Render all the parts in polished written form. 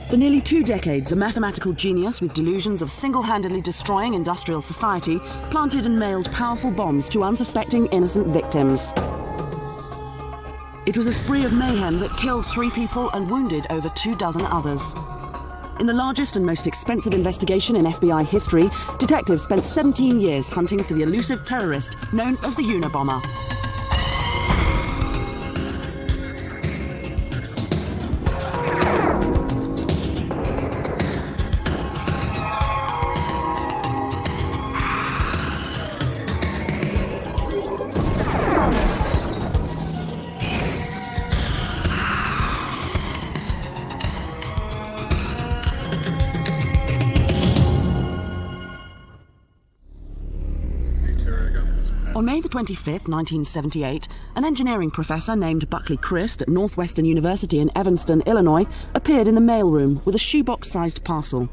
For nearly 2 decades, a mathematical genius with delusions of single-handedly destroying industrial society planted and mailed powerful bombs to unsuspecting innocent victims. It was a spree of mayhem that killed 3 people and wounded over 24 others. In the largest and most expensive investigation in FBI history, detectives spent 17 years hunting for the elusive terrorist known as the Unabomber. On May the 25th, 1978, an engineering professor named Buckley Christ at Northwestern University in Evanston, Illinois, appeared in the mailroom with a shoebox-sized parcel.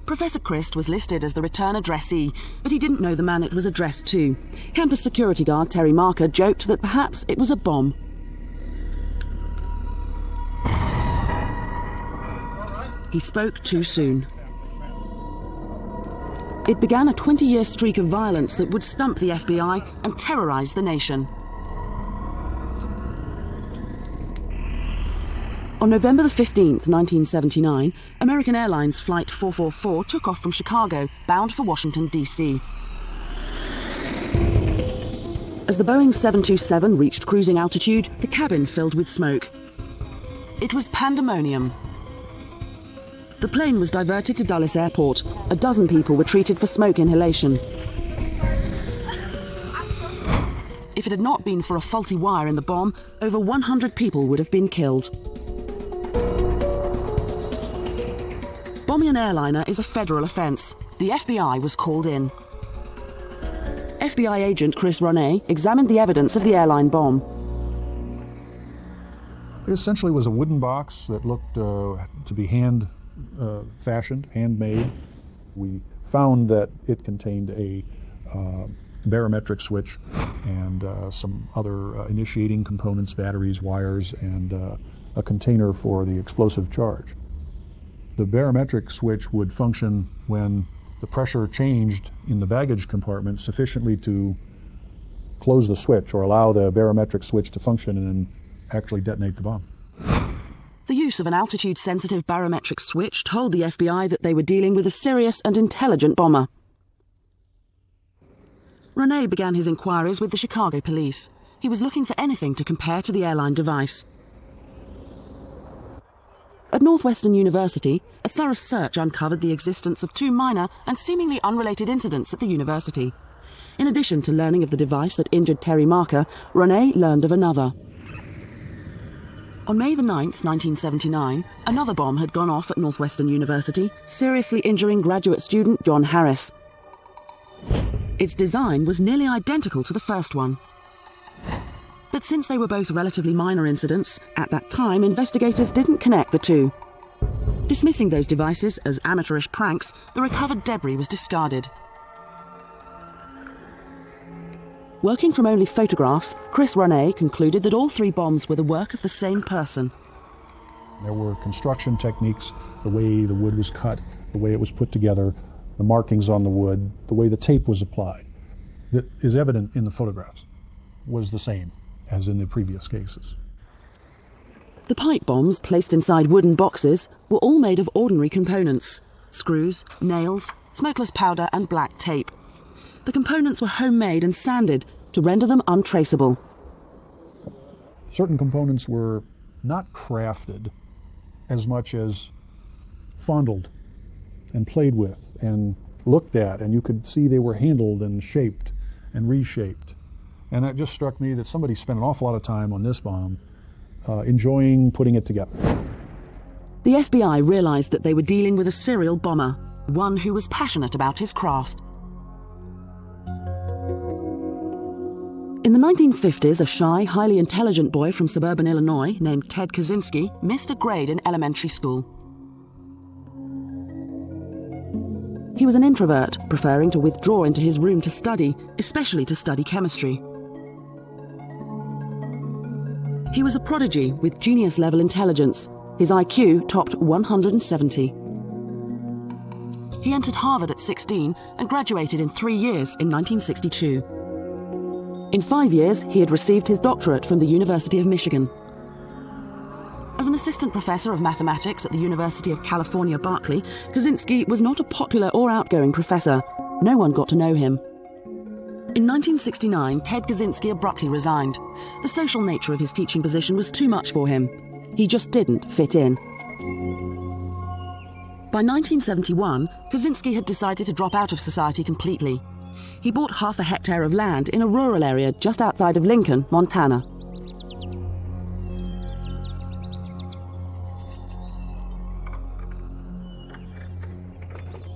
Professor Christ was listed as the return addressee, but he didn't know the man it was addressed to. Campus security guard Terry Marker joked that perhaps it was a bomb. He spoke too soon. It began a 20-year streak of violence that would stump the FBI and terrorize the nation. On November the 15th, 1979, American Airlines Flight 444 took off from Chicago, bound for Washington, D.C. As the Boeing 727 reached cruising altitude, the cabin filled with smoke. It was pandemonium. The plane was diverted to Dulles Airport. A dozen people were treated for smoke inhalation. If it had not been for a faulty wire in the bomb, over 100 people would have been killed. Bombing an airliner is a federal offence. The FBI was called in. FBI agent Chris Ronay examined the evidence of the airline bomb. It essentially was a wooden box that looked to be hand-fashioned, handmade. We found that it contained a barometric switch and some other initiating components, batteries, wires, and a container for the explosive charge. The barometric switch would function when the pressure changed in the baggage compartment sufficiently to close the switch or allow the barometric switch to function and actually detonate the bomb. The use of an altitude-sensitive barometric switch told the FBI that they were dealing with a serious and intelligent bomber. Ronay began his inquiries with the Chicago police. He was looking for anything to compare to the airline device. At Northwestern University, a thorough search uncovered the existence of 2 minor and seemingly unrelated incidents at the university. In addition to learning of the device that injured Terry Marker, Ronay learned of another. On May the 9th, 1979, another bomb had gone off at Northwestern University, seriously injuring graduate student John Harris. Its design was nearly identical to the first one. But since they were both relatively minor incidents, at that time investigators didn't connect the two. Dismissing those devices as amateurish pranks, the recovered debris was discarded. Working from only photographs, Chris Ronay concluded that all 3 bombs were the work of the same person. There were construction techniques, the way the wood was cut, the way it was put together, the markings on the wood, the way the tape was applied, that is evident in the photographs, was the same as in the previous cases. The pipe bombs, placed inside wooden boxes, were all made of ordinary components: screws, nails, smokeless powder and black tape. The components were homemade and sanded to render them untraceable. Certain components were not crafted as much as fondled and played with and looked at, and you could see they were handled and shaped and reshaped. And it just struck me that somebody spent an awful lot of time on this bomb enjoying putting it together. The FBI realized that they were dealing with a serial bomber, one who was passionate about his craft. In the 1950s, a shy, highly intelligent boy from suburban Illinois named Ted Kaczynski missed a grade in elementary school. He was an introvert, preferring to withdraw into his room to study, especially to study chemistry. He was a prodigy with genius-level intelligence, His IQ topped 170. He entered Harvard at 16 and graduated in 3 years in 1962. In 5 years, he had received his doctorate from the University of Michigan. As an assistant professor of mathematics at the University of California, Berkeley, Kaczynski was not a popular or outgoing professor. No one got to know him. In 1969, Ted Kaczynski abruptly resigned. The social nature of his teaching position was too much for him. He just didn't fit in. By 1971, Kaczynski had decided to drop out of society completely. He bought half a hectare of land in a rural area just outside of Lincoln, Montana.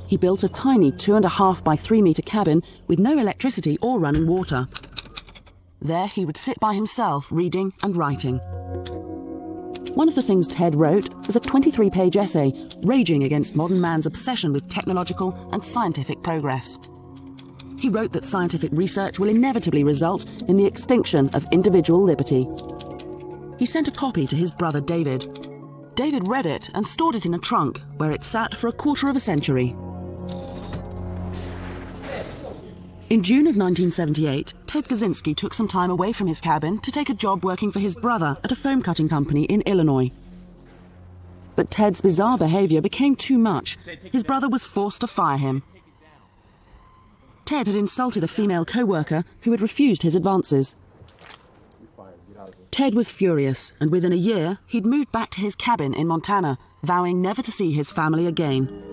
He built a tiny 2.5 by 3 metre cabin with no electricity or running water. There he would sit by himself, reading and writing. One of the things Ted wrote was a 23-page essay raging against modern man's obsession with technological and scientific progress. He wrote that scientific research will inevitably result in the extinction of individual liberty. He sent a copy to his brother David. David read it and stored it in a trunk, where it sat for a quarter of a century. In June of 1978, Ted Kaczynski took some time away from his cabin to take a job working for his brother at a foam cutting company in Illinois. But Ted's bizarre behaviour became too much. His brother was forced to fire him. Ted had insulted a female co-worker who had refused his advances. Ted was furious, and within a year, he'd moved back to his cabin in Montana, vowing never to see his family again.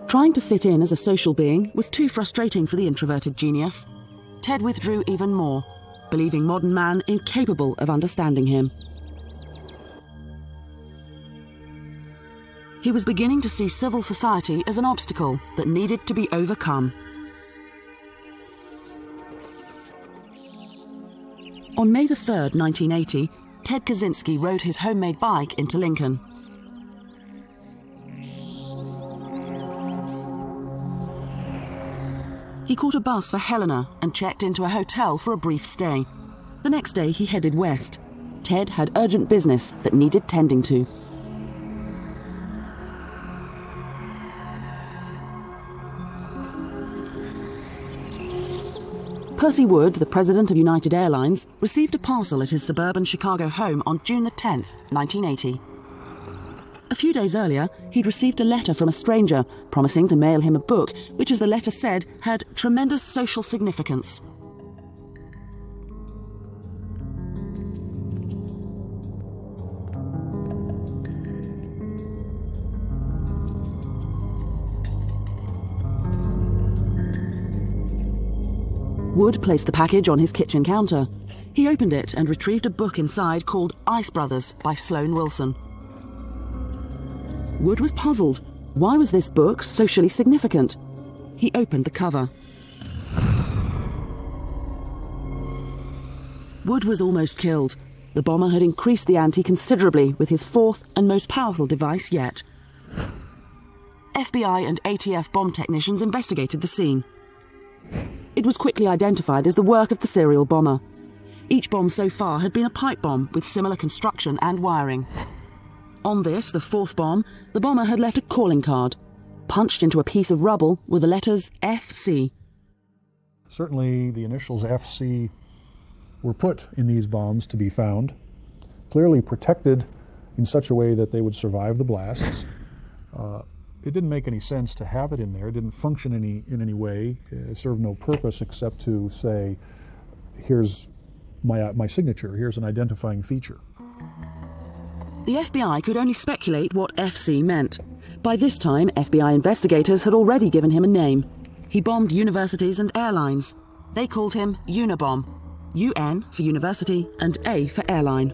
Trying to fit in as a social being was too frustrating for the introverted genius. Ted withdrew even more, believing modern man incapable of understanding him. He was beginning to see civil society as an obstacle that needed to be overcome. On May the 3rd, 1980, Ted Kaczynski rode his homemade bike into Lincoln. He caught a bus for Helena and checked into a hotel for a brief stay. The next day he headed west. Ted had urgent business that needed tending to. Percy Wood, the president of United Airlines, received a parcel at his suburban Chicago home on June the 10th, 1980. A few days earlier, he'd received a letter from a stranger promising to mail him a book, which, as the letter said, had tremendous social significance. Wood placed the package on his kitchen counter. He opened it and retrieved a book inside called Ice Brothers by Sloan Wilson. Wood was puzzled. Why was this book socially significant? He opened the cover. Wood was almost killed. The bomber had increased the ante considerably with his fourth and most powerful device yet. FBI and ATF bomb technicians investigated the scene. It was quickly identified as the work of the serial bomber. Each bomb so far had been a pipe bomb with similar construction and wiring. On this, the fourth bomb, the bomber had left a calling card. Punched into a piece of rubble were the letters FC. Certainly the initials FC were put in these bombs to be found, clearly protected in such a way that they would survive the blasts. It didn't make any sense to have it in there. It didn't function in any way. It served no purpose except to say, here's my signature, here's an identifying feature. The FBI could only speculate what FC meant. By this time, FBI investigators had already given him a name. He bombed universities and airlines. They called him Unabomber. UN for university and A for airline.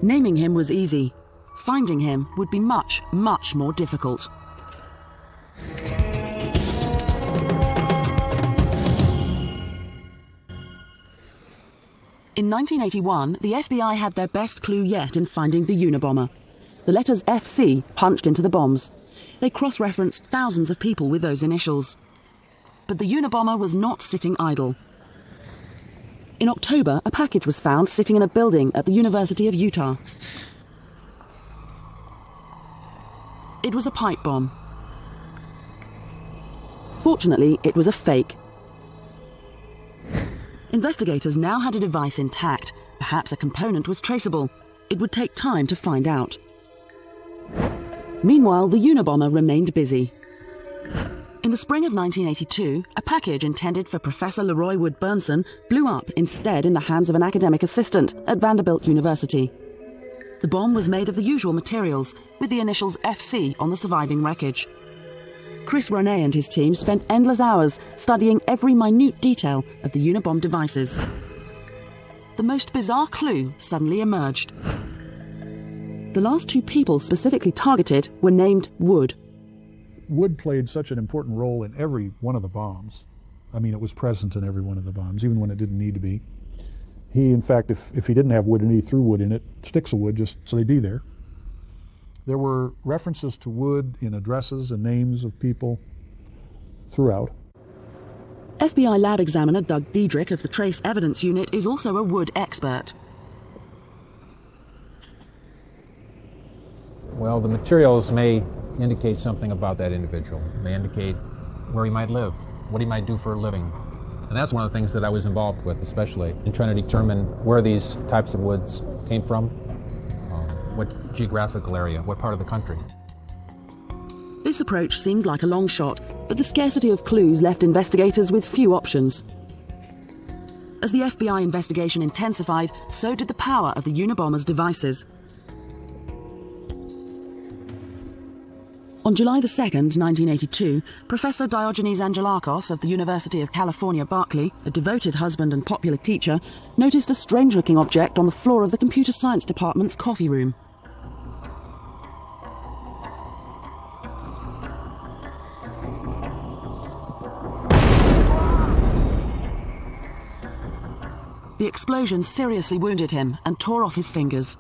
Naming him was easy. Finding him would be much, much more difficult. In 1981, the FBI had their best clue yet in finding the Unabomber. The letters FC punched into the bombs. They cross-referenced thousands of people with those initials. But the Unabomber was not sitting idle. In October, a package was found sitting in a building at the University of Utah. It was a pipe bomb. Fortunately, it was a fake. Investigators now had a device intact. Perhaps a component was traceable. It would take time to find out. Meanwhile, the Unabomber remained busy. In the spring of 1982, a package intended for Professor Leroy Wood Burnson blew up instead in the hands of an academic assistant at Vanderbilt University. The bomb was made of the usual materials, with the initials FC on the surviving wreckage. Chris Ronay and his team spent endless hours studying every minute detail of the Unabomber devices. The most bizarre clue suddenly emerged. The last two people specifically targeted were named Wood. Wood played such an important role in every one of the bombs. I mean, it was present in every one of the bombs, even when it didn't need to be. He, in fact, if he didn't have wood and he threw wood in it, sticks of wood just so they'd be there. There were references to wood in addresses and names of people throughout. FBI lab examiner Doug Diedrich of the Trace Evidence Unit is also a wood expert. Well, the materials may indicate something about that individual. They indicate where he might live, what he might do for a living. And that's one of the things that I was involved with, especially in trying to determine where these types of woods came from, what geographical area, what part of the country. This approach seemed like a long shot, but the scarcity of clues left investigators with few options. As the FBI investigation intensified, so did the power of the Unabomber's devices. On July 2nd, 1982, Professor Diogenes Angelakos of the University of California, Berkeley, a devoted husband and popular teacher, noticed a strange-looking object on the floor of the computer science department's coffee room. The explosion seriously wounded him and tore off his fingers.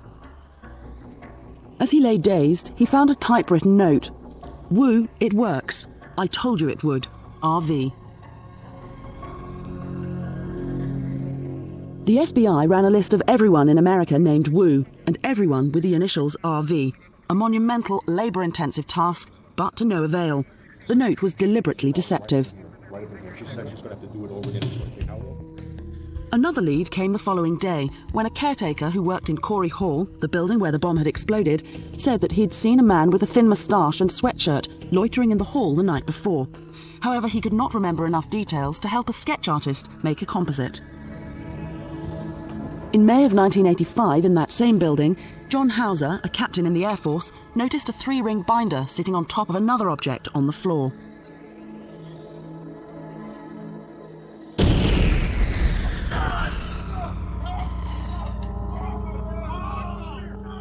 As he lay dazed, he found a typewritten note. "Woo, it works. I told you it would. RV." The FBI ran a list of everyone in America named Woo, and everyone with the initials RV. A monumental, labor-intensive task, but to no avail. The note was deliberately deceptive. Another lead came the following day, when a caretaker who worked in Corey Hall, the building where the bomb had exploded, said that he'd seen a man with a thin moustache and sweatshirt loitering in the hall the night before. However, he could not remember enough details to help a sketch artist make a composite. In May of 1985, in that same building, John Hauser, a captain in the Air Force, noticed a 3-ring binder sitting on top of another object on the floor.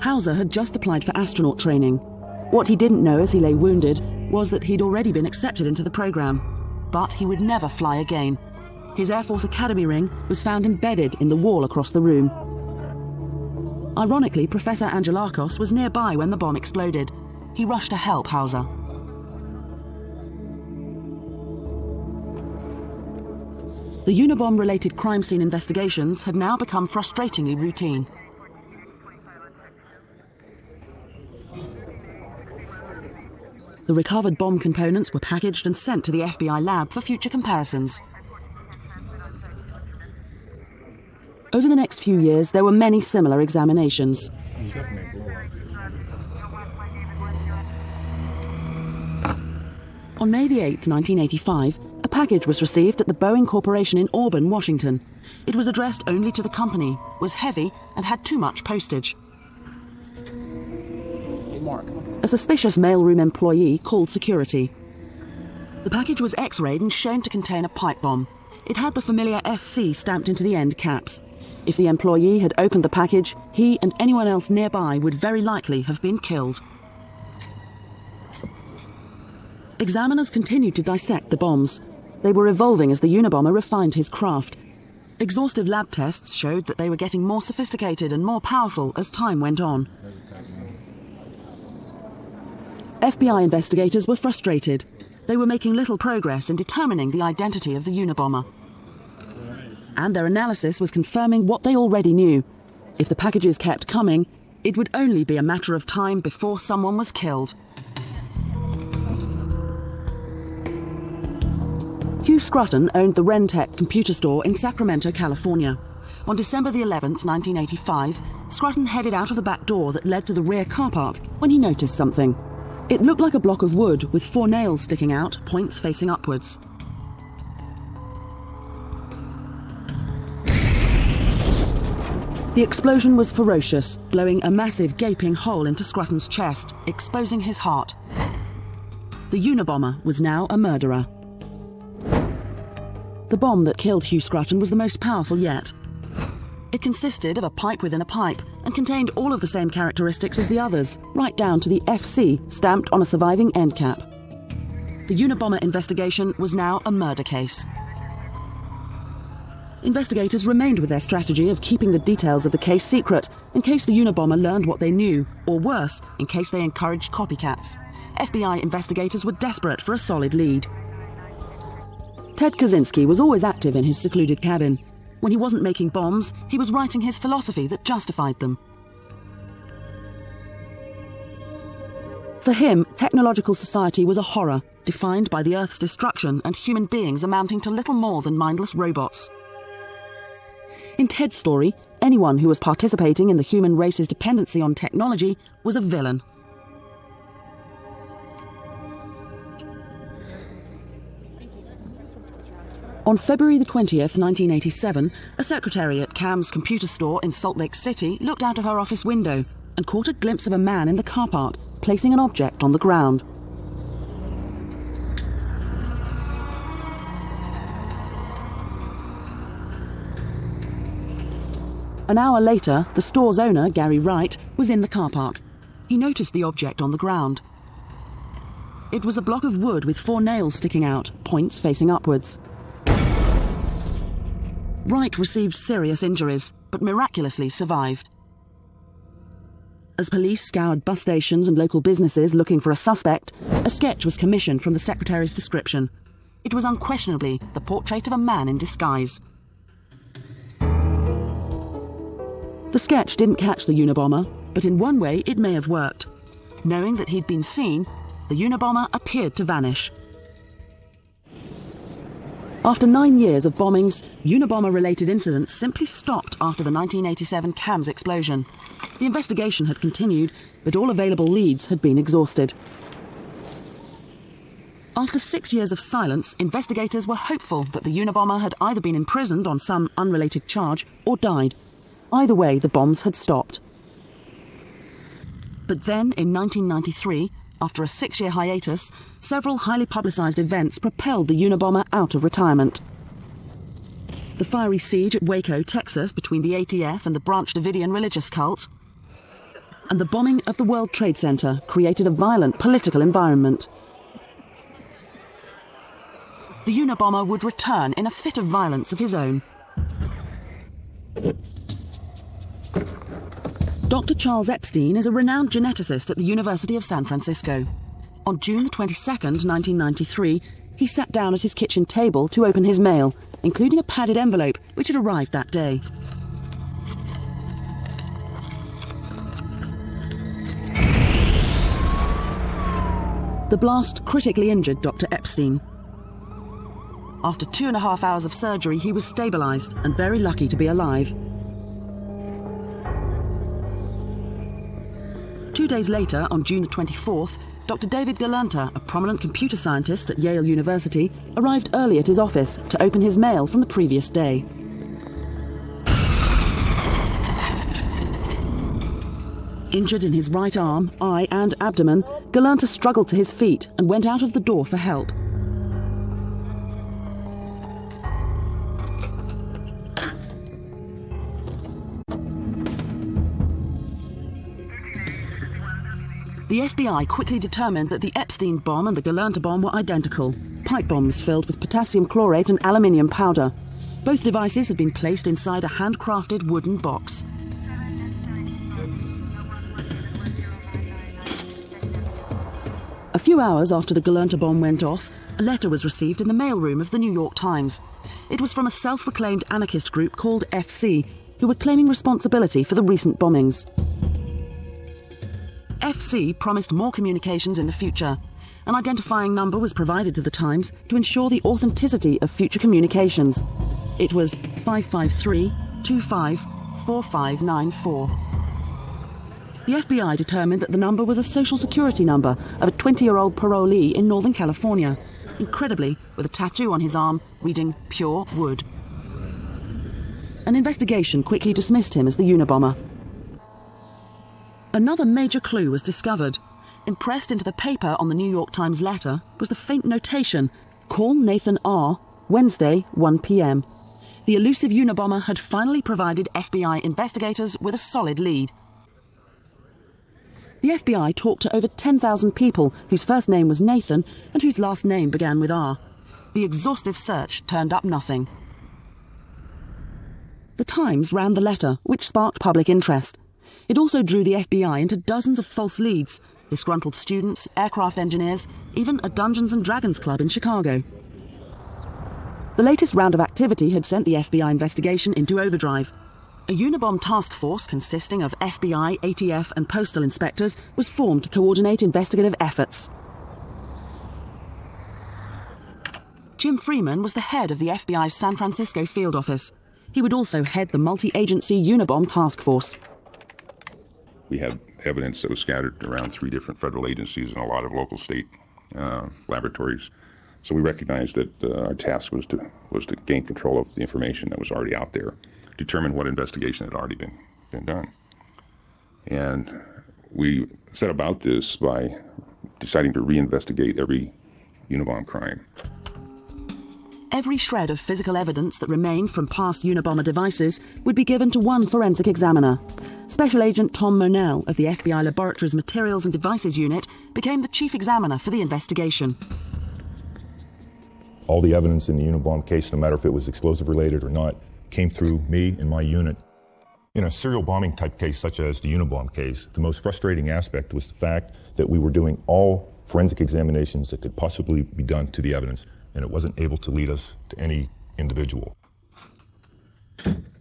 Hauser had just applied for astronaut training. What he didn't know as he lay wounded was that he'd already been accepted into the program. But he would never fly again. His Air Force Academy ring was found embedded in the wall across the room. Ironically, Professor Angelakos was nearby when the bomb exploded. He rushed to help Hauser. The Unabomber-related crime scene investigations had now become frustratingly routine. The recovered bomb components were packaged and sent to the FBI lab for future comparisons. Over the next few years, there were many similar examinations. On May 8, 1985, a package was received at the Boeing Corporation in Auburn, Washington. It was addressed only to the company, was heavy, and had too much postage. A suspicious mailroom employee called security. The package was X-rayed and shown to contain a pipe bomb. It had the familiar FC stamped into the end caps. If the employee had opened the package, he and anyone else nearby would very likely have been killed. Examiners continued to dissect the bombs. They were evolving as the Unabomber refined his craft. Exhaustive lab tests showed that they were getting more sophisticated and more powerful as time went on. FBI investigators were frustrated. They were making little progress in determining the identity of the Unabomber. and their analysis was confirming what they already knew. If the packages kept coming, it would only be a matter of time before someone was killed. Hugh Scruton owned the Rentec computer store in Sacramento, California. On December the 11th, 1985, Scruton headed out of the back door that led to the rear car park when he noticed something. It looked like a block of wood with 4 nails sticking out, points facing upwards. The explosion was ferocious, blowing a massive gaping hole into Scruton's chest, exposing his heart. The Unabomber was now a murderer. The bomb that killed Hugh Scruton was the most powerful yet. It consisted of a pipe within a pipe and contained all of the same characteristics as the others, right down to the FC stamped on a surviving end cap. The Unabomber investigation was now a murder case. Investigators remained with their strategy of keeping the details of the case secret in case the Unabomber learned what they knew, or worse, in case they encouraged copycats. FBI investigators were desperate for a solid lead. Ted Kaczynski was always active in his secluded cabin. When he wasn't making bombs, he was writing his philosophy that justified them. For him, technological society was a horror, defined by the Earth's destruction and human beings amounting to little more than mindless robots. In Ted's story, anyone who was participating in the human race's dependency on technology was a villain. On February the 20th, 1987, a secretary at Cam's computer store in Salt Lake City looked out of her office window and caught a glimpse of a man in the car park placing an object on the ground. An hour later, the store's owner, Gary Wright, was in the car park. He noticed the object on the ground. It was a block of wood with 4 nails sticking out, points facing upwards. Wright received serious injuries, but miraculously survived. As police scoured bus stations and local businesses looking for a suspect, a sketch was commissioned from the secretary's description. It was unquestionably the portrait of a man in disguise. The sketch didn't catch the Unabomber, but in one way it may have worked. Knowing that he'd been seen, the Unabomber appeared to vanish. After 9 years of bombings, Unabomber-related incidents simply stopped after the 1987 Cam's explosion. The investigation had continued, but all available leads had been exhausted. After 6 years of silence, investigators were hopeful that the Unabomber had either been imprisoned on some unrelated charge or died. Either way, the bombs had stopped. But then, in 1993, after a 6-year hiatus, several highly publicised events propelled the Unabomber out of retirement. The fiery siege at Waco, Texas, between the ATF and the Branch Davidian religious cult, and the bombing of the World Trade Center created a violent political environment. The Unabomber would return in a fit of violence of his own. Dr. Charles Epstein is a renowned geneticist at the University of San Francisco. On June 22nd, 1993, he sat down at his kitchen table to open his mail, including a padded envelope which had arrived that day. The blast critically injured Dr. Epstein. After 2.5 hours of surgery, he was stabilized and very lucky to be alive. 2 days later, on June 24th, Dr. David Galanta, a prominent computer scientist at Yale University, arrived early at his office to open his mail from the previous day. Injured in his right arm, eye and abdomen, Galanta struggled to his feet and went out of the door for help. The FBI quickly determined that the Epstein bomb and the Galanta bomb were identical, pipe bombs filled with potassium chlorate and aluminium powder. Both devices had been placed inside a handcrafted wooden box. A few hours after the Galanta bomb went off, a letter was received in the mailroom of the New York Times. It was from a self-proclaimed anarchist group called FC, who were claiming responsibility for the recent bombings. FC promised more communications in the future. An identifying number was provided to the Times to ensure the authenticity of future communications. It was 553-25-4594. The FBI determined that the number was a Social Security number of a 20-year-old parolee in Northern California, incredibly with a tattoo on his arm reading Pure Wood. An investigation quickly dismissed him as the Unabomber. Another major clue was discovered. Impressed into the paper on the New York Times letter was the faint notation, "Call Nathan R., Wednesday, 1 p.m. The elusive Unabomber had finally provided FBI investigators with a solid lead. The FBI talked to over 10,000 people whose first name was Nathan and whose last name began with R. The exhaustive search turned up nothing. The Times ran the letter, which sparked public interest. It also drew the FBI into dozens of false leads, disgruntled students, aircraft engineers, even a Dungeons and Dragons club in Chicago. The latest round of activity had sent the FBI investigation into overdrive. A Unabomber task force consisting of FBI, ATF and postal inspectors was formed to coordinate investigative efforts. Jim Freeman was the head of the FBI's San Francisco field office. He would also head the multi-agency Unabomber task force. We had evidence that was scattered around 3 different federal agencies and a lot of local state laboratories. So we recognized that our task was to gain control of the information that was already out there, determine what investigation had already been done. And we set about this by deciding to reinvestigate every Unabomber crime. Every shred of physical evidence that remained from past Unabomber devices would be given to one forensic examiner. Special Agent Tom Monell of the FBI Laboratories Materials and Devices Unit became the chief examiner for the investigation. All the evidence in the Unabomber case, no matter if it was explosive related or not, came through me and my unit. In a serial bombing type case such as the Unabomber case, the most frustrating aspect was the fact that we were doing all forensic examinations that could possibly be done to the evidence, and it wasn't able to lead us to any individual.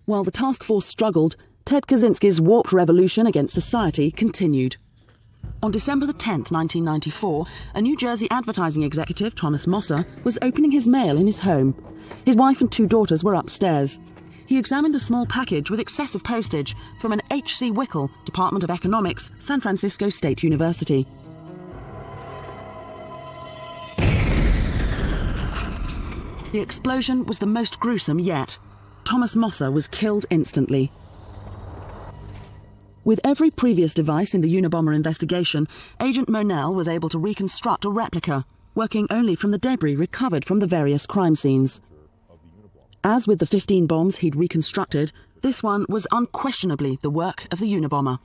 While the task force struggled, Ted Kaczynski's warped revolution against society continued. On December the 10th, 1994, a New Jersey advertising executive, Thomas Mosser, was opening his mail in his home. His wife and 2 daughters were upstairs. He examined a small package with excessive postage from an H.C. Wickel, Department of Economics, San Francisco State University. The explosion was the most gruesome yet. Thomas Mosser was killed instantly. With every previous device in the Unabomber investigation, Agent Monell was able to reconstruct a replica, working only from the debris recovered from the various crime scenes. As with the 15 bombs he'd reconstructed, this one was unquestionably the work of the Unabomber.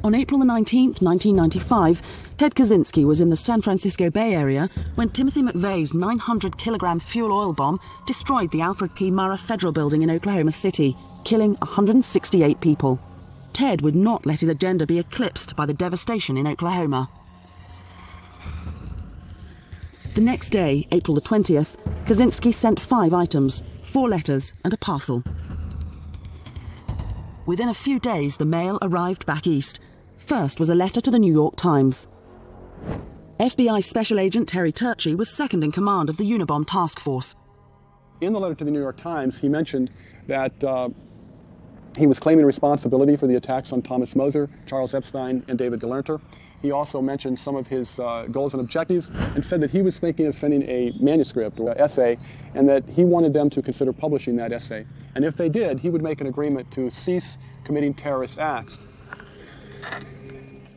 On April the 19th, 1995, Ted Kaczynski was in the San Francisco Bay Area when Timothy McVeigh's 900-kilogram fuel oil bomb destroyed the Alfred P. Murrah Federal Building in Oklahoma City, killing 168 people. Ted would not let his agenda be eclipsed by the devastation in Oklahoma. The next day, April the 20th, Kaczynski sent 5 items, 4 letters and a parcel. Within a few days, the mail arrived back east. First was a letter to the New York Times. FBI Special Agent Terry Turchi was second in command of the Unabomber task force. In the letter to the New York Times, he mentioned that he was claiming responsibility for the attacks on Thomas Moser, Charles Epstein, and David Gelernter. He also mentioned some of his goals and objectives and said that he was thinking of sending a manuscript or essay and that he wanted them to consider publishing that essay. And if they did, he would make an agreement to cease committing terrorist acts.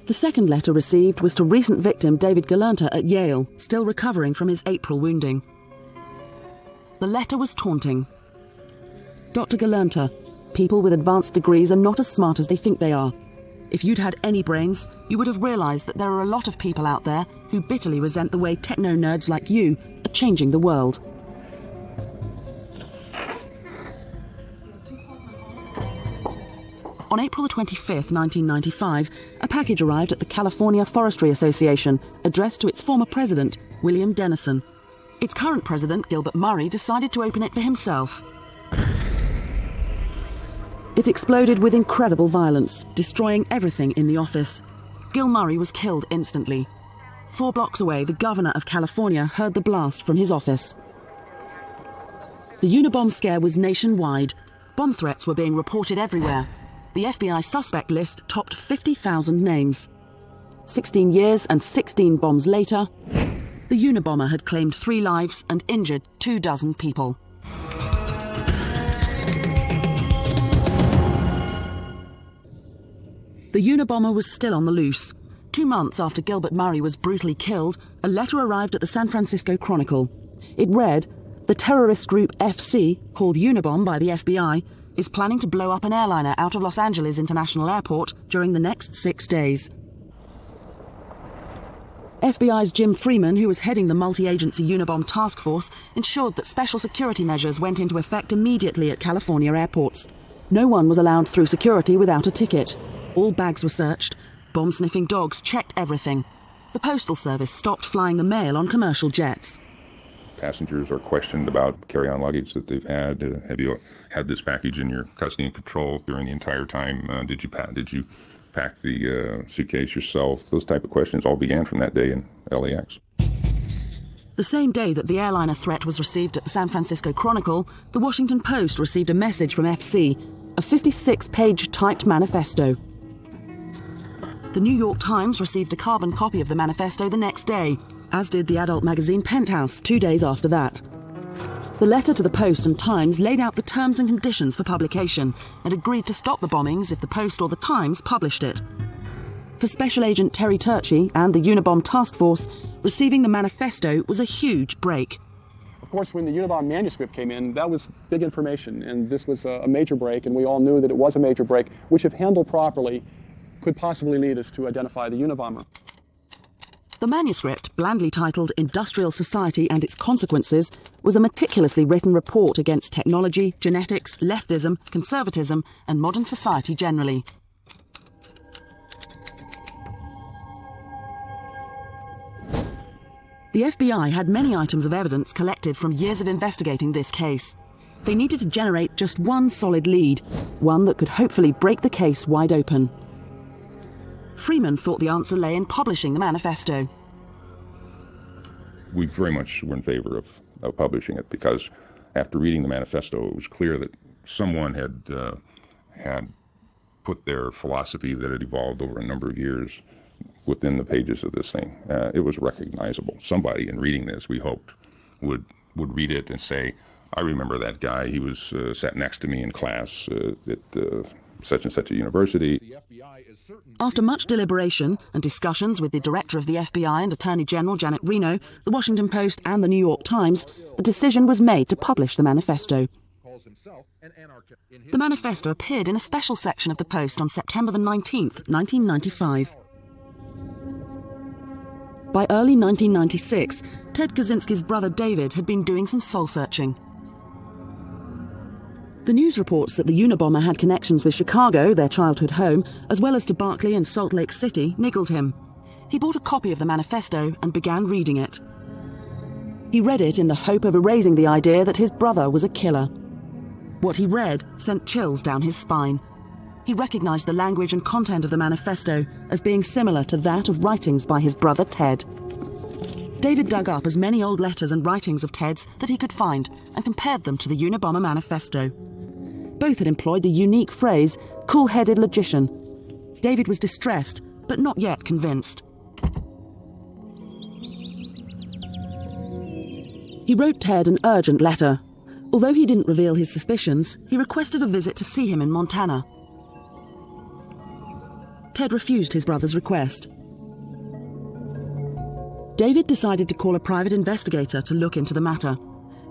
The second letter received was to recent victim David Gelernter at Yale, still recovering from his April wounding. The letter was taunting. Dr. Gelernter, people with advanced degrees are not as smart as they think they are. If you'd had any brains, you would have realized that there are a lot of people out there who bitterly resent the way techno-nerds like you are changing the world. On April 25th, 1995, a package arrived at the California Forestry Association, addressed to its former president, William Dennison. Its current president, Gilbert Murray, decided to open it for himself. It exploded with incredible violence, destroying everything in the office. Gil Murray was killed instantly. 4 blocks away, the governor of California heard the blast from his office. The Unabomber scare was nationwide. Bomb threats were being reported everywhere. The FBI suspect list topped 50,000 names. 16 years and 16 bombs later, the Unabomber had claimed 3 lives and injured 24 people. The Unabomber was still on the loose. 2 months after Gilbert Murray was brutally killed, a letter arrived at the San Francisco Chronicle. It read, "The terrorist group FC, called Unabomber by the FBI, is planning to blow up an airliner out of Los Angeles International Airport during the next 6 days." FBI's Jim Freeman, who was heading the multi-agency Unabomber task force, ensured that special security measures went into effect immediately at California airports. No one was allowed through security without a ticket. All bags were searched. Bomb-sniffing dogs checked everything. The Postal Service stopped flying the mail on commercial jets. Passengers are questioned about carry-on luggage that they've had. Have you had this package in your custody and control during the entire time? Did you pack the suitcase yourself? Those type of questions all began from that day in LAX. The same day that the airliner threat was received at the San Francisco Chronicle, the Washington Post received a message from FC, a 56-page typed manifesto. The New York Times received a carbon copy of the manifesto the next day, as did the adult magazine Penthouse 2 days after that. The letter to the Post and Times laid out the terms and conditions for publication and agreed to stop the bombings if the Post or the Times published it. For Special Agent Terry Turchie and the Unabomber task force, receiving the manifesto was a huge break. Of course, when the Unabomber manuscript came in, that was big information, and this was a major break, and we all knew that it was a major break, which, if handled properly, could possibly lead us to identify the Unabomber. The manuscript, blandly titled Industrial Society and Its Consequences, was a meticulously written report against technology, genetics, leftism, conservatism, and modern society generally. The FBI had many items of evidence collected from years of investigating this case. They needed to generate just one solid lead, one that could hopefully break the case wide open. Freeman thought the answer lay in publishing the manifesto. We very much were in favor of publishing it because after reading the manifesto, it was clear that someone had put their philosophy that had evolved over a number of years within the pages of this thing. It was recognizable. Somebody in reading this, we hoped, would read it and say, I remember that guy. He was sat next to me in class at such and such a university. After much deliberation and discussions with the director of the FBI and Attorney General Janet Reno, the Washington Post and the New York Times, the decision was made to publish the manifesto. The manifesto appeared in a special section of the Post on September the 19th, 1995. By early 1996, Ted Kaczynski's brother David had been doing some soul-searching. The news reports that the Unabomber had connections with Chicago, their childhood home, as well as to Berkeley and Salt Lake City, niggled him. He bought a copy of the manifesto and began reading it. He read it in the hope of erasing the idea that his brother was a killer. What he read sent chills down his spine. He recognized the language and content of the manifesto as being similar to that of writings by his brother Ted. David dug up as many old letters and writings of Ted's that he could find and compared them to the Unabomber manifesto. Both had employed the unique phrase, cool-headed logician. David was distressed, but not yet convinced. He wrote Ted an urgent letter. Although he didn't reveal his suspicions, he requested a visit to see him in Montana. Ted refused his brother's request. David decided to call a private investigator to look into the matter,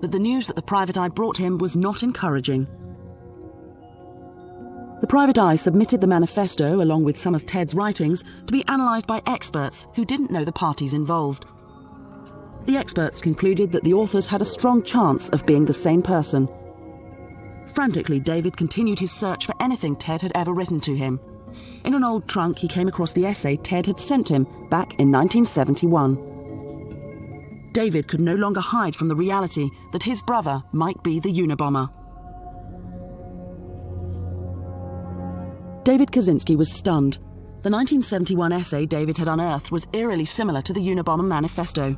but the news that the private eye brought him was not encouraging. The private eye submitted the manifesto, along with some of Ted's writings, to be analysed by experts who didn't know the parties involved. The experts concluded that the authors had a strong chance of being the same person. Frantically, David continued his search for anything Ted had ever written to him. In an old trunk, he came across the essay Ted had sent him back in 1971. David could no longer hide from the reality that his brother might be the Unabomber. David Kaczynski was stunned. The 1971 essay David had unearthed was eerily similar to the Unabomber manifesto.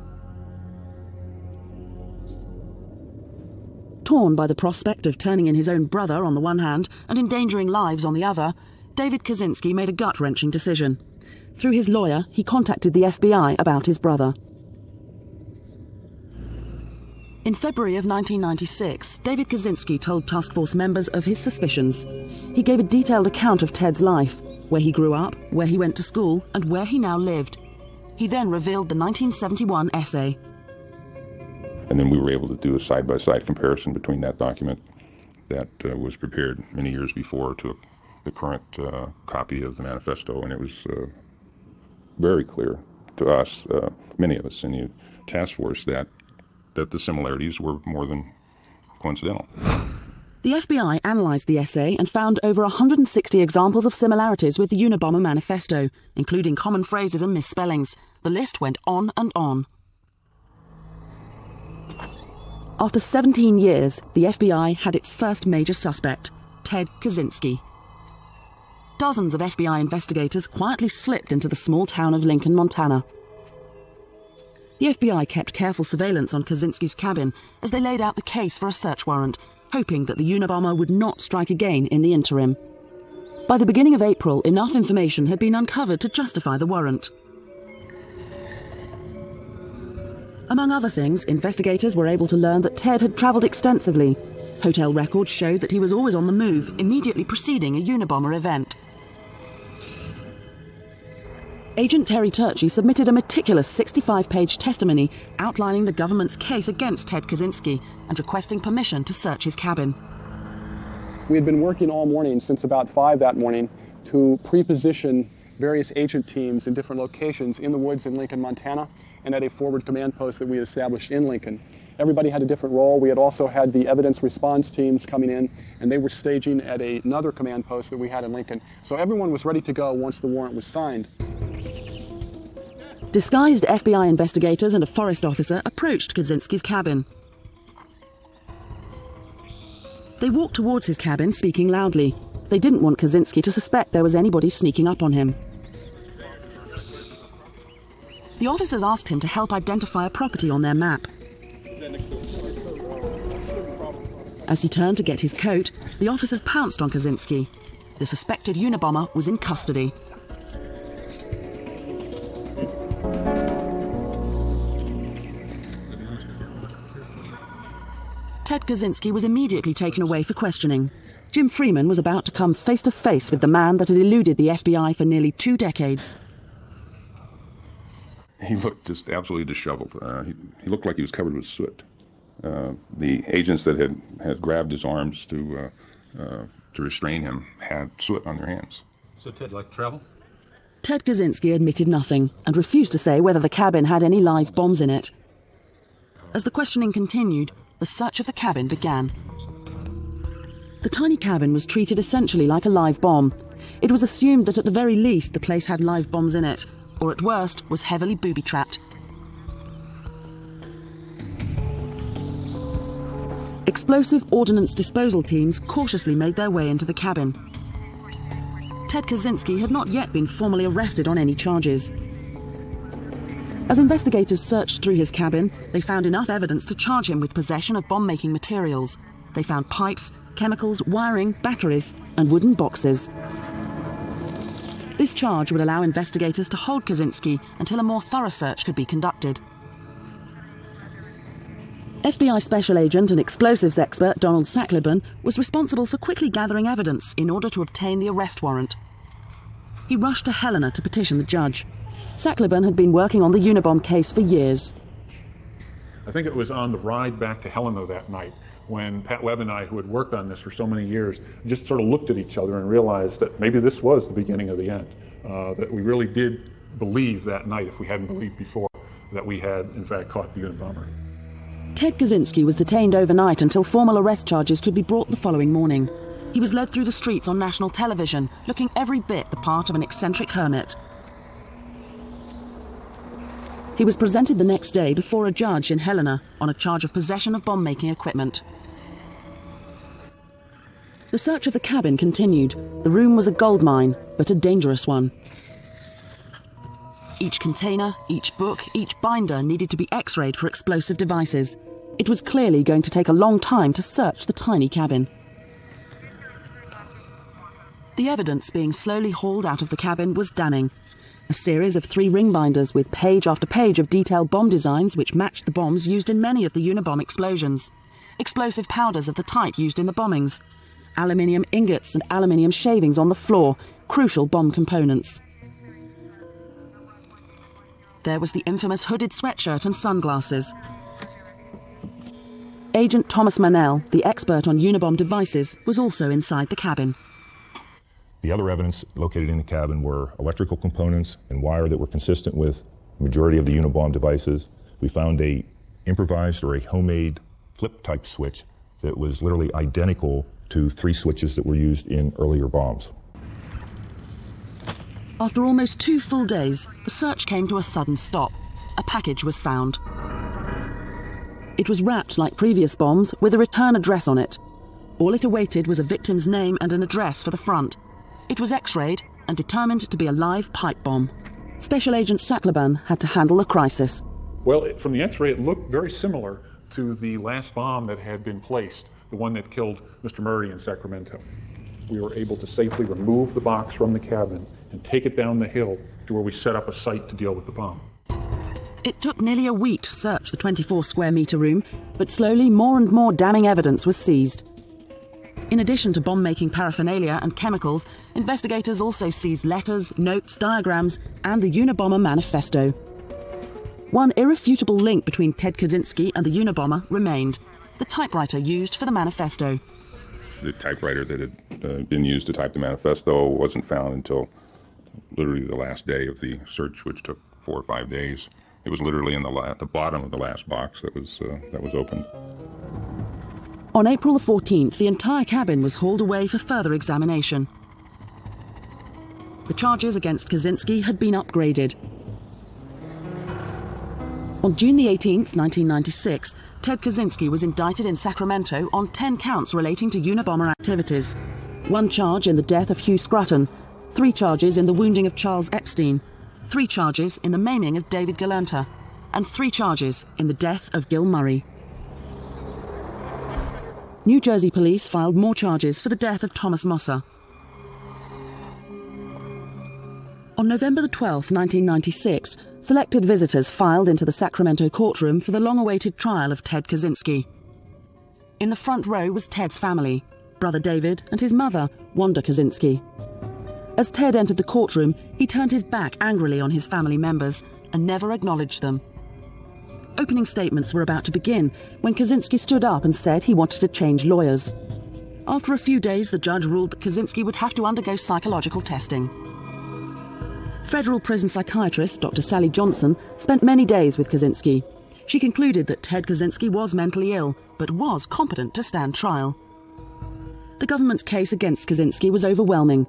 Torn by the prospect of turning in his own brother on the one hand and endangering lives on the other, David Kaczynski made a gut-wrenching decision. Through his lawyer, he contacted the FBI about his brother. In February of 1996, David Kaczynski told task force members of his suspicions. He gave a detailed account of Ted's life, where he grew up, where he went to school, and where he now lived. He then revealed the 1971 essay. And then we were able to do a side-by-side comparison between that document that was prepared many years before to the current copy of the manifesto, and it was very clear to us, many of us in the task force, that the similarities were more than coincidental. The FBI analysed the essay and found over 160 examples of similarities with the Unabomber manifesto, including common phrases and misspellings. The list went on and on. After 17 years, the FBI had its first major suspect, Ted Kaczynski. Dozens of FBI investigators quietly slipped into the small town of Lincoln, Montana. The FBI kept careful surveillance on Kaczynski's cabin as they laid out the case for a search warrant, hoping that the Unabomber would not strike again in the interim. By the beginning of April, enough information had been uncovered to justify the warrant. Among other things, investigators were able to learn that Ted had travelled extensively. Hotel records showed that he was always on the move, immediately preceding a Unabomber event. Agent Terry Turchi submitted a meticulous 65-page testimony outlining the government's case against Ted Kaczynski and requesting permission to search his cabin. We had been working all morning, since about 5 that morning, to pre-position various agent teams in different locations in the woods in Lincoln, Montana, and at a forward command post that we had established in Lincoln. Everybody had a different role. We had also had the evidence response teams coming in, and they were staging at another command post that we had in Lincoln. So everyone was ready to go once the warrant was signed. Disguised FBI investigators and a forest officer approached Kaczynski's cabin. They walked towards his cabin, speaking loudly. They didn't want Kaczynski to suspect there was anybody sneaking up on him. The officers asked him to help identify a property on their map. As he turned to get his coat, the officers pounced on Kaczynski. The suspected Unabomber was in custody. Ted Kaczynski was immediately taken away for questioning. Jim Freeman was about to come face to face with the man that had eluded the FBI for nearly 2 decades. He looked just absolutely disheveled. He looked like he was covered with soot. The agents that had grabbed his arms to restrain him had soot on their hands. So Ted liked to travel? Ted Kaczynski admitted nothing and refused to say whether the cabin had any live bombs in it. As the questioning continued, the search of the cabin began. The tiny cabin was treated essentially like a live bomb. It was assumed that at the very least the place had live bombs in it, or at worst was heavily booby-trapped. Explosive ordnance disposal teams cautiously made their way into the cabin. Ted Kaczynski had not yet been formally arrested on any charges. As investigators searched through his cabin, they found enough evidence to charge him with possession of bomb-making materials. They found pipes, chemicals, wiring, batteries, and wooden boxes. This charge would allow investigators to hold Kaczynski until a more thorough search could be conducted. FBI Special Agent and explosives expert Donald Sackleben was responsible for quickly gathering evidence in order to obtain the arrest warrant. He rushed to Helena to petition the judge. Sackleben had been working on the Unabomber case for years. I think it was on the ride back to Helena that night when Pat Webb and I, who had worked on this for so many years, just sort of looked at each other and realized that maybe this was the beginning of the end, that we really did believe that night, if we hadn't believed before, that we had, in fact, caught the Unabomber. Ted Kaczynski was detained overnight until formal arrest charges could be brought the following morning. He was led through the streets on national television, looking every bit the part of an eccentric hermit. He was presented the next day before a judge in Helena on a charge of possession of bomb-making equipment. The search of the cabin continued. The room was a goldmine, but a dangerous one. Each container, each book, each binder needed to be x-rayed for explosive devices. It was clearly going to take a long time to search the tiny cabin. The evidence being slowly hauled out of the cabin was damning. A series of 3 ring binders with page after page of detailed bomb designs which matched the bombs used in many of the Unabomber explosions. Explosive powders of the type used in the bombings. Aluminium ingots and aluminium shavings on the floor, crucial bomb components. There was the infamous hooded sweatshirt and sunglasses. Agent Thomas Manel, the expert on Unabomber devices, was also inside the cabin. The other evidence located in the cabin were electrical components and wire that were consistent with the majority of the Unabomber devices. We found a improvised or a homemade flip-type switch that was literally identical to 3 switches that were used in earlier bombs. After almost 2 full days, the search came to a sudden stop. A package was found. It was wrapped like previous bombs with a return address on it. All it awaited was a victim's name and an address for the front. It was x-rayed and determined to be a live pipe bomb. Special Agent Saklaban had to handle the crisis. Well, from the x-ray, it looked very similar to the last bomb that had been placed, the one that killed Mr. Murray in Sacramento. We were able to safely remove the box from the cabin and take it down the hill to where we set up a site to deal with the bomb. It took nearly a week to search the 24-square-metre room, but slowly more and more damning evidence was seized. In addition to bomb-making paraphernalia and chemicals, investigators also seized letters, notes, diagrams, and the Unabomber manifesto. One irrefutable link between Ted Kaczynski and the Unabomber remained: the typewriter used for the manifesto. The typewriter that had been used to type the manifesto wasn't found until literally the last day of the search, which took 4 or 5 days. It was literally in the bottom of the last box that was opened. On April the 14th, the entire cabin was hauled away for further examination. The charges against Kaczynski had been upgraded. On June the 18th, 1996, Ted Kaczynski was indicted in Sacramento on 10 counts relating to Unabomber activities. 1 charge in the death of Hugh Scruton, 3 charges in the wounding of Charles Epstein, 3 charges in the maiming of David Galernter, and 3 charges in the death of Gil Murray. New Jersey police filed more charges for the death of Thomas Mosser. On November the 12th, 1996, selected visitors filed into the Sacramento courtroom for the long-awaited trial of Ted Kaczynski. In the front row was Ted's family, brother David and his mother, Wanda Kaczynski. As Ted entered the courtroom, he turned his back angrily on his family members and never acknowledged them. Opening statements were about to begin when Kaczynski stood up and said he wanted to change lawyers. After a few days, the judge ruled that Kaczynski would have to undergo psychological testing. Federal prison psychiatrist Dr. Sally Johnson spent many days with Kaczynski. She concluded that Ted Kaczynski was mentally ill, but was competent to stand trial. The government's case against Kaczynski was overwhelming.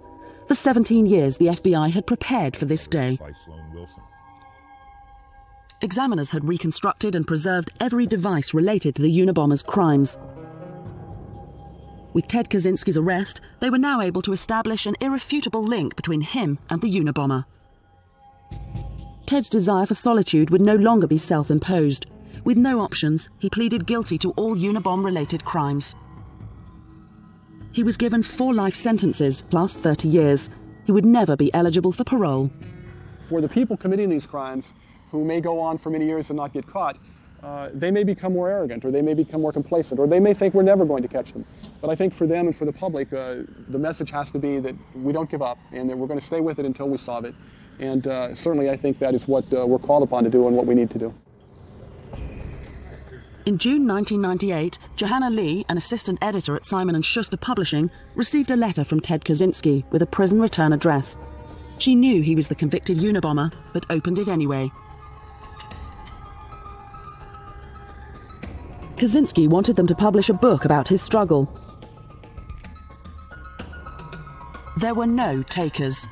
For 17 years, the FBI had prepared for this day. Examiners had reconstructed and preserved every device related to the Unabomber's crimes. With Ted Kaczynski's arrest, they were now able to establish an irrefutable link between him and the Unabomber. Ted's desire for solitude would no longer be self-imposed. With no options, he pleaded guilty to all Unabomber-related crimes. He was given 4 life sentences, plus 30 years. He would never be eligible for parole. For the people committing these crimes, who may go on for many years and not get caught, they may become more arrogant, or they may become more complacent, or they may think we're never going to catch them. But I think for them and for the public, the message has to be that we don't give up and that we're going to stay with it until we solve it. And certainly I think that is what we're called upon to do and what we need to do. In June 1998, Johanna Lee, an assistant editor at Simon & Schuster Publishing, received a letter from Ted Kaczynski with a prison return address. She knew he was the convicted Unabomber, but opened it anyway. Kaczynski wanted them to publish a book about his struggle. There were no takers.